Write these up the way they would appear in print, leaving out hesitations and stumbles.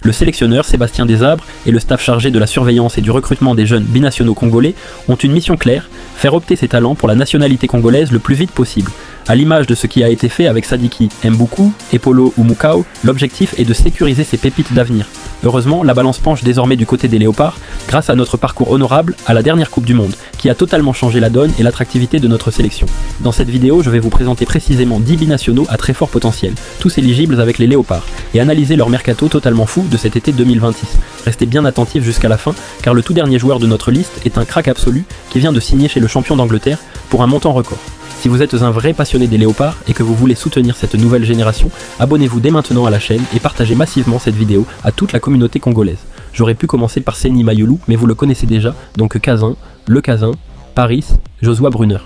Le sélectionneur Sébastien Desabre et le staff chargé de la surveillance et du recrutement des jeunes binationaux congolais ont une mission claire, faire opter ces talents pour la nationalité congolaise le plus vite possible. À l'image de ce qui a été fait avec Sadiki Mboukou, Epolo ou Mukau, l'objectif est de sécuriser ces pépites d'avenir. Heureusement, la balance penche désormais du côté des léopards, grâce à notre parcours honorable à la dernière Coupe du Monde, qui a totalement changé la donne et l'attractivité de notre sélection. Dans cette vidéo, je vais vous présenter précisément 10 binationaux à très fort potentiel, tous éligibles avec les léopards, et analyser leur mercato totalement fou de cet été 2026. Restez bien attentifs jusqu'à la fin, car le tout dernier joueur de notre liste est un crack absolu qui vient de signer chez le champion d'Angleterre pour un montant record. Si vous êtes un vrai passionné des léopards et que vous voulez soutenir cette nouvelle génération, abonnez-vous dès maintenant à la chaîne et partagez massivement cette vidéo à toute la communauté congolaise. J'aurais pu commencer par Seny Mayulu, mais vous le connaissez déjà, donc Kazin, Le Kazin, Paris, Josua Brunner.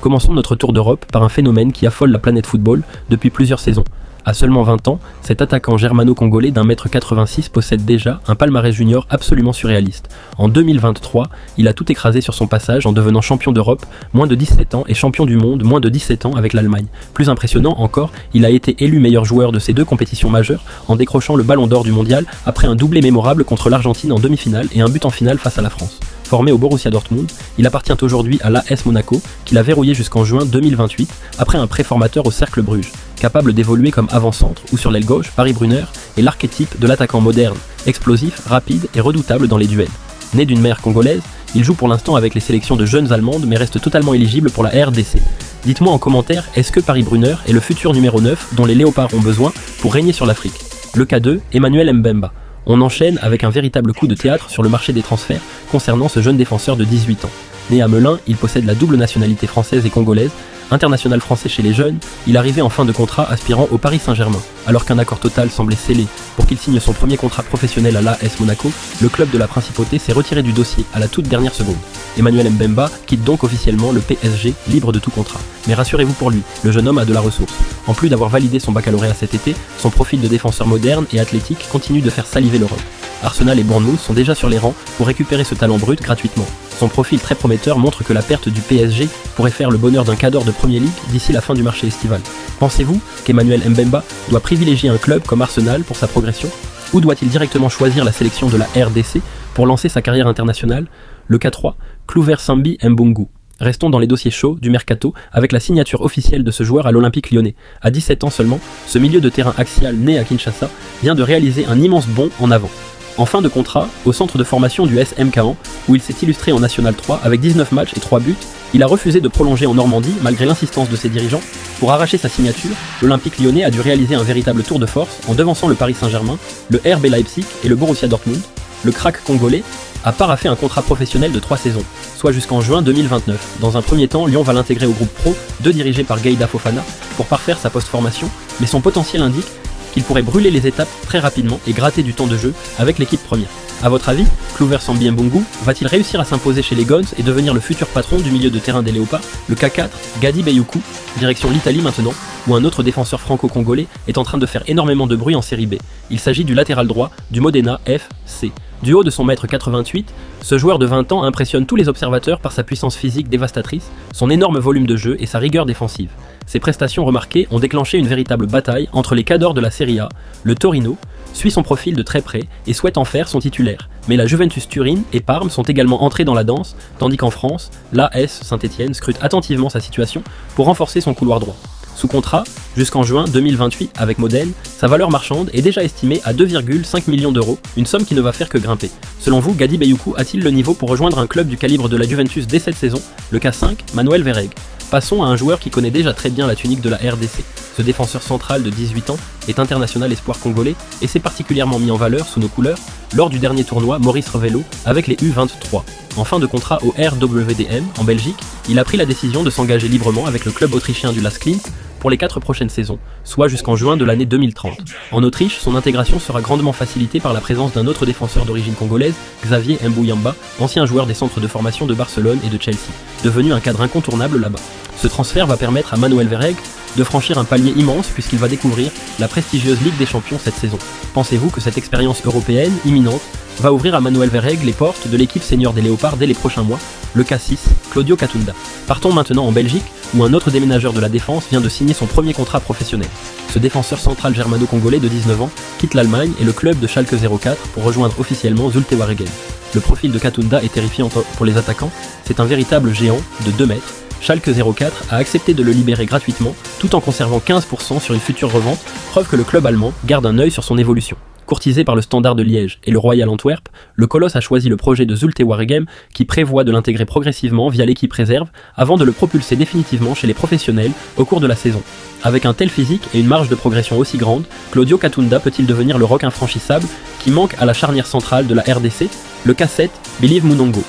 Commençons notre tour d'Europe par un phénomène qui affole la planète football depuis plusieurs saisons. À seulement 20 ans, cet attaquant germano-congolais d'1m86 possède déjà un palmarès junior absolument surréaliste. En 2023, il a tout écrasé sur son passage en devenant champion d'Europe, moins de 17 ans, et champion du monde, moins de 17 ans avec l'Allemagne. Plus impressionnant encore, il a été élu meilleur joueur de ces deux compétitions majeures en décrochant le ballon d'or du mondial après un doublé mémorable contre l'Argentine en demi-finale et un but en finale face à la France. Formé au Borussia Dortmund, il appartient aujourd'hui à l'AS Monaco, qu'il a verrouillé jusqu'en juin 2028, après un prêt formateur au Cercle Bruges. Capable d'évoluer comme avant-centre ou sur l'aile gauche, Paris Brunner est l'archétype de l'attaquant moderne, explosif, rapide et redoutable dans les duels. Né d'une mère congolaise, il joue pour l'instant avec les sélections de jeunes allemandes mais reste totalement éligible pour la RDC. Dites-moi en commentaire, est-ce que Paris Brunner est le futur numéro 9 dont les léopards ont besoin pour régner sur l'Afrique? Le cas 2, Emmanuel Mbemba. On enchaîne avec un véritable coup de théâtre sur le marché des transferts concernant ce jeune défenseur de 18 ans. Né à Melun, il possède la double nationalité française et congolaise. International français chez les jeunes, il arrivait en fin de contrat aspirant au Paris Saint-Germain. Alors qu'un accord total semblait scellé pour qu'il signe son premier contrat professionnel à l'AS Monaco, le club de la Principauté s'est retiré du dossier à la toute dernière seconde. Emmanuel Mbemba quitte donc officiellement le PSG, libre de tout contrat. Mais rassurez-vous pour lui, le jeune homme a de la ressource. En plus d'avoir validé son baccalauréat cet été, son profil de défenseur moderne et athlétique continue de faire saliver l'Europe. Arsenal et Bournemouth sont déjà sur les rangs pour récupérer ce talent brut gratuitement. Son profil très prometteur montre que la perte du PSG pourrait faire le bonheur d'un cadre de Premier League d'ici la fin du marché estival. Pensez-vous qu'Emmanuel Mbemba doit privilégier un club comme Arsenal pour sa progression? Ou doit-il directement choisir la sélection de la RDC pour lancer sa carrière internationale? Le cas 3, Clouver Sambi Mbungu. Restons dans les dossiers chauds du mercato avec la signature officielle de ce joueur à l'Olympique Lyonnais. À 17 ans seulement, ce milieu de terrain axial né à Kinshasa vient de réaliser un immense bond en avant. En fin de contrat, au centre de formation du SM Caen, où il s'est illustré en National 3 avec 19 matchs et 3 buts, il a refusé de prolonger en Normandie malgré l'insistance de ses dirigeants. Pour arracher sa signature, l'Olympique Lyonnais a dû réaliser un véritable tour de force en devançant le Paris Saint-Germain, le RB Leipzig et le Borussia Dortmund. Le crack congolais a paraphé un contrat professionnel de 3 saisons, soit jusqu'en juin 2029. Dans un premier temps, Lyon va l'intégrer au groupe pro, dirigé par Gaïda Fofana, pour parfaire sa post-formation, mais son potentiel indique qu'il pourrait brûler les étapes très rapidement et gratter du temps de jeu avec l'équipe première. A votre avis, Clouver Sambi Mbungu va-t-il réussir à s'imposer chez les Guns et devenir le futur patron du milieu de terrain des Léopards? Le K4, Gadi Beyoukou, direction l'Italie maintenant, où un autre défenseur franco-congolais est en train de faire énormément de bruit en série B. Il s'agit du latéral droit du Modena FC. Du haut de son mètre 88, ce joueur de 20 ans impressionne tous les observateurs par sa puissance physique dévastatrice, son énorme volume de jeu et sa rigueur défensive. Ses prestations remarquées ont déclenché une véritable bataille entre les cadors de la Serie A. Le Torino suit son profil de très près et souhaite en faire son titulaire. Mais la Juventus Turin et Parme sont également entrés dans la danse, tandis qu'en France, l'AS Saint-Étienne scrute attentivement sa situation pour renforcer son couloir droit. Sous contrat, jusqu'en juin 2028 avec Modène, sa valeur marchande est déjà estimée à 2,5 millions d'euros, une somme qui ne va faire que grimper. Selon vous, Gadi Beyoukou a-t-il le niveau pour rejoindre un club du calibre de la Juventus dès cette saison? Le cas 5, Manuel Verreg. Passons à un joueur qui connaît déjà très bien la tunique de la RDC. Ce défenseur central de 18 ans est international espoir congolais et s'est particulièrement mis en valeur sous nos couleurs lors du dernier tournoi Maurice Revello avec les U23. En fin de contrat au RWDM en Belgique, il a pris la décision de s'engager librement avec le club autrichien du LASK Linz pour les 4 prochaines saisons, soit jusqu'en juin de l'année 2030. En Autriche, son intégration sera grandement facilitée par la présence d'un autre défenseur d'origine congolaise, Xavier Mbouyamba, ancien joueur des centres de formation de Barcelone et de Chelsea, devenu un cadre incontournable là-bas. Ce transfert va permettre à Manuel Verreg de franchir un palier immense puisqu'il va découvrir la prestigieuse Ligue des Champions cette saison. Pensez-vous que cette expérience européenne imminente va ouvrir à Manuel Verreg les portes de l'équipe senior des Léopards dès les prochains mois? Le cas 6, Claudio Katunda. Partons maintenant en Belgique, où un autre déménageur de la défense vient de signer son premier contrat professionnel. Ce défenseur central germano-congolais de 19 ans quitte l'Allemagne et le club de Schalke 04 pour rejoindre officiellement Zulte Waregem. Le profil de Katunda est terrifiant pour les attaquants, c'est un véritable géant de 2 mètres. Schalke 04 a accepté de le libérer gratuitement, tout en conservant 15% sur une future revente, preuve que le club allemand garde un œil sur son évolution. Courtisé par le Standard de Liège et le Royal Antwerp, le Colosse a choisi le projet de Zulte Waregem qui prévoit de l'intégrer progressivement via l'équipe réserve avant de le propulser définitivement chez les professionnels au cours de la saison. Avec un tel physique et une marge de progression aussi grande, Claudio Katunda peut-il devenir le roc infranchissable qui manque à la charnière centrale de la RDC, le K7 Believe Munongo.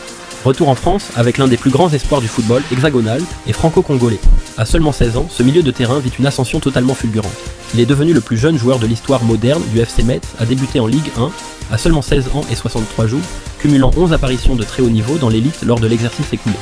Retour en France avec l'un des plus grands espoirs du football hexagonal et franco-congolais. À seulement 16 ans, ce milieu de terrain vit une ascension totalement fulgurante. Il est devenu le plus jeune joueur de l'histoire moderne du FC Metz à débuter en Ligue 1 à seulement 16 ans et 63 jours, cumulant 11 apparitions de très haut niveau dans l'élite lors de l'exercice écoulé.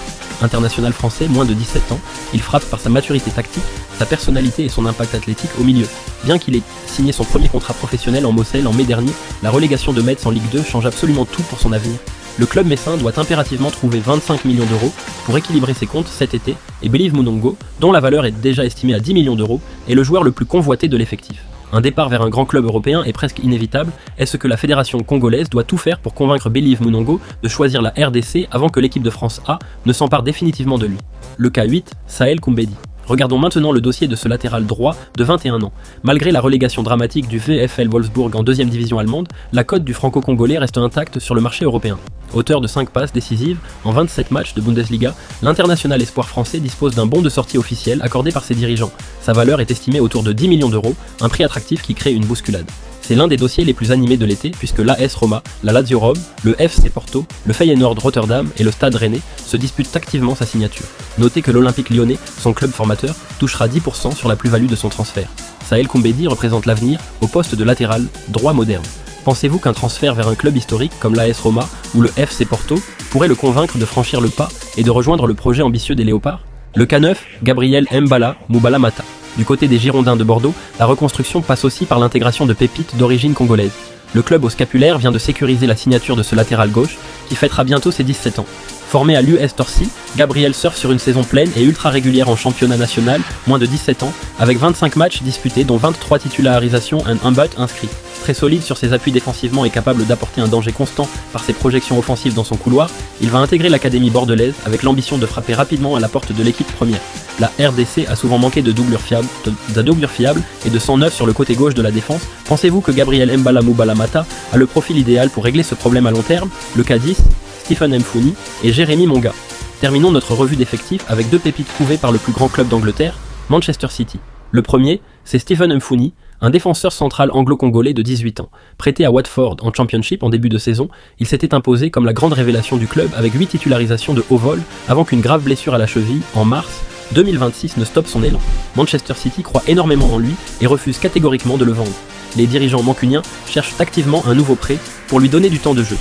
International français, moins de 17 ans, il frappe par sa maturité tactique, sa personnalité et son impact athlétique au milieu. Bien qu'il ait signé son premier contrat professionnel en Moselle en mai dernier, la relégation de Metz en Ligue 2 change absolument tout pour son avenir. Le club messin doit impérativement trouver 25 millions d'euros pour équilibrer ses comptes cet été et Believe Munongo, dont la valeur est déjà estimée à 10 millions d'euros, est le joueur le plus convoité de l'effectif. Un départ vers un grand club européen est presque inévitable, est ce que la fédération congolaise doit tout faire pour convaincre Believe Munongo de choisir la RDC avant que l'équipe de France A ne s'empare définitivement de lui. Le K8, Saël Koumbedi. Regardons maintenant le dossier de ce latéral droit de 21 ans. Malgré la relégation dramatique du VfL Wolfsburg en 2e division allemande, la cote du franco-congolais reste intacte sur le marché européen. Auteur de 5 passes décisives en 27 matchs de Bundesliga, l'international espoir français dispose d'un bon de sortie officiel accordé par ses dirigeants. Sa valeur est estimée autour de 10 millions d'euros, un prix attractif qui crée une bousculade. C'est l'un des dossiers les plus animés de l'été puisque l'AS Roma, la Lazio Rome, le FC Porto, le Feyenoord Rotterdam et le Stade Rennais se disputent activement sa signature. Notez que l'Olympique Lyonnais, son club formateur, touchera 10% sur la plus-value de son transfert. Saël Koumbedi représente l'avenir au poste de latéral droit moderne. Pensez-vous qu'un transfert vers un club historique comme l'AS Roma ou le FC Porto pourrait le convaincre de franchir le pas et de rejoindre le projet ambitieux des Léopards ? Le K9, Gabriel Mbala Moubala Mata. Du côté des Girondins de Bordeaux, la reconstruction passe aussi par l'intégration de pépites d'origine congolaise. Le club au scapulaire vient de sécuriser la signature de ce latéral gauche qui fêtera bientôt ses 17 ans. Formé à l'US Torcy, Gabriel surfe sur une saison pleine et ultra régulière en championnat national, moins de 17 ans, avec 25 matchs disputés dont 23 titularisations et un but inscrit. Très solide sur ses appuis défensivement et capable d'apporter un danger constant par ses projections offensives dans son couloir, il va intégrer l'académie bordelaise avec l'ambition de frapper rapidement à la porte de l'équipe première. La RDC a souvent manqué de doublure fiable et de sang neuf sur le côté gauche de la défense. Pensez-vous que Gabriel Mbala Moubala Mata a le profil idéal pour régler ce problème à long terme? Le K10, Stephen Mfouni et Jérémy Monga. Terminons notre revue d'effectifs avec 2 pépites trouvées par le plus grand club d'Angleterre, Manchester City. Le premier, c'est Stephen Mfouni, un défenseur central anglo-congolais de 18 ans. Prêté à Watford en Championship en début de saison, il s'était imposé comme la grande révélation du club avec 8 titularisations de haut vol avant qu'une grave blessure à la cheville, en mars 2026, ne stoppe son élan. Manchester City croit énormément en lui et refuse catégoriquement de le vendre. Les dirigeants mancuniens cherchent activement un nouveau prêt pour lui donner du temps de jeu.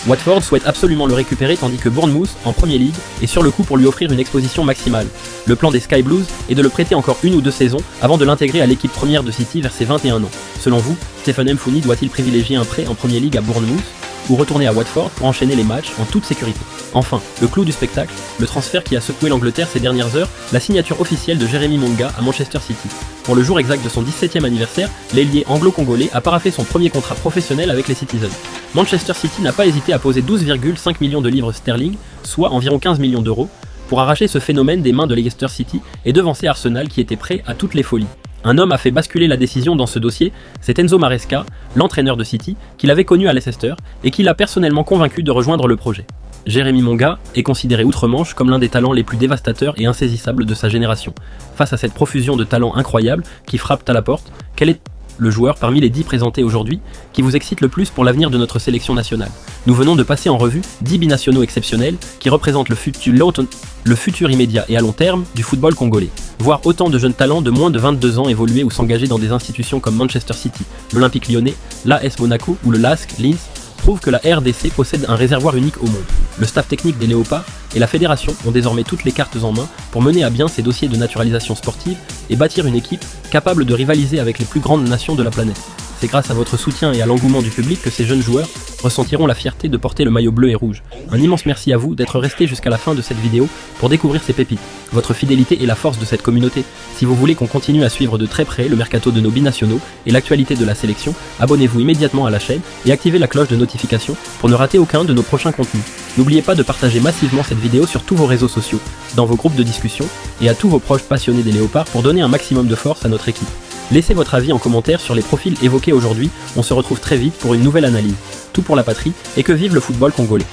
Watford souhaite absolument le récupérer tandis que Bournemouth, en Premier League, est sur le coup pour lui offrir une exposition maximale. Le plan des Sky Blues est de le prêter encore 1 ou 2 saisons avant de l'intégrer à l'équipe première de City vers ses 21 ans. Selon vous, Stephen Mfouni doit-il privilégier un prêt en Premier League à Bournemouth ou retourner à Watford pour enchaîner les matchs en toute sécurité? Enfin, le clou du spectacle, le transfert qui a secoué l'Angleterre ces dernières heures, la signature officielle de Jérémy Monga à Manchester City. Pour le jour exact de son 17e anniversaire, l'ailier anglo-congolais a paraphé son premier contrat professionnel avec les Citizens. Manchester City n'a pas hésité à poser 12,5 millions de livres sterling, soit environ 15 millions d'euros, pour arracher ce phénomène des mains de Leicester City et devancer Arsenal qui était prêt à toutes les folies. Un homme a fait basculer la décision dans ce dossier, c'est Enzo Maresca, l'entraîneur de City, qu'il avait connu à Leicester et qui l'a personnellement convaincu de rejoindre le projet. Jérémy Monga est considéré outre-Manche comme l'un des talents les plus dévastateurs et insaisissables de sa génération. Face à cette profusion de talents incroyables qui frappent à la porte, quel est le joueur parmi les 10 présentés aujourd'hui qui vous excite le plus pour l'avenir de notre sélection nationale? Nous venons de passer en revue 10 binationaux exceptionnels qui représentent le futur immédiat et à long terme du football congolais. Voir autant de jeunes talents de moins de 22 ans évoluer ou s'engager dans des institutions comme Manchester City, l'Olympique Lyonnais, l'AS Monaco ou le LASK Linz prouve que la RDC possède un réservoir unique au monde. Le staff technique des Léopards et la fédération ont désormais toutes les cartes en main pour mener à bien ces dossiers de naturalisation sportive et bâtir une équipe capable de rivaliser avec les plus grandes nations de la planète. C'est grâce à votre soutien et à l'engouement du public que ces jeunes joueurs ressentiront la fierté de porter le maillot bleu et rouge. Un immense merci à vous d'être resté jusqu'à la fin de cette vidéo pour découvrir ces pépites. Votre fidélité est la force de cette communauté. Si vous voulez qu'on continue à suivre de très près le mercato de nos binationaux et l'actualité de la sélection, abonnez-vous immédiatement à la chaîne et activez la cloche de notification pour ne rater aucun de nos prochains contenus. N'oubliez pas de partager massivement cette vidéo sur tous vos réseaux sociaux, dans vos groupes de discussion et à tous vos proches passionnés des léopards pour donner un maximum de force à notre équipe. Laissez votre avis en commentaire sur les profils évoqués aujourd'hui, on se retrouve très vite pour une nouvelle analyse. Tout pour la patrie et que vive le football congolais.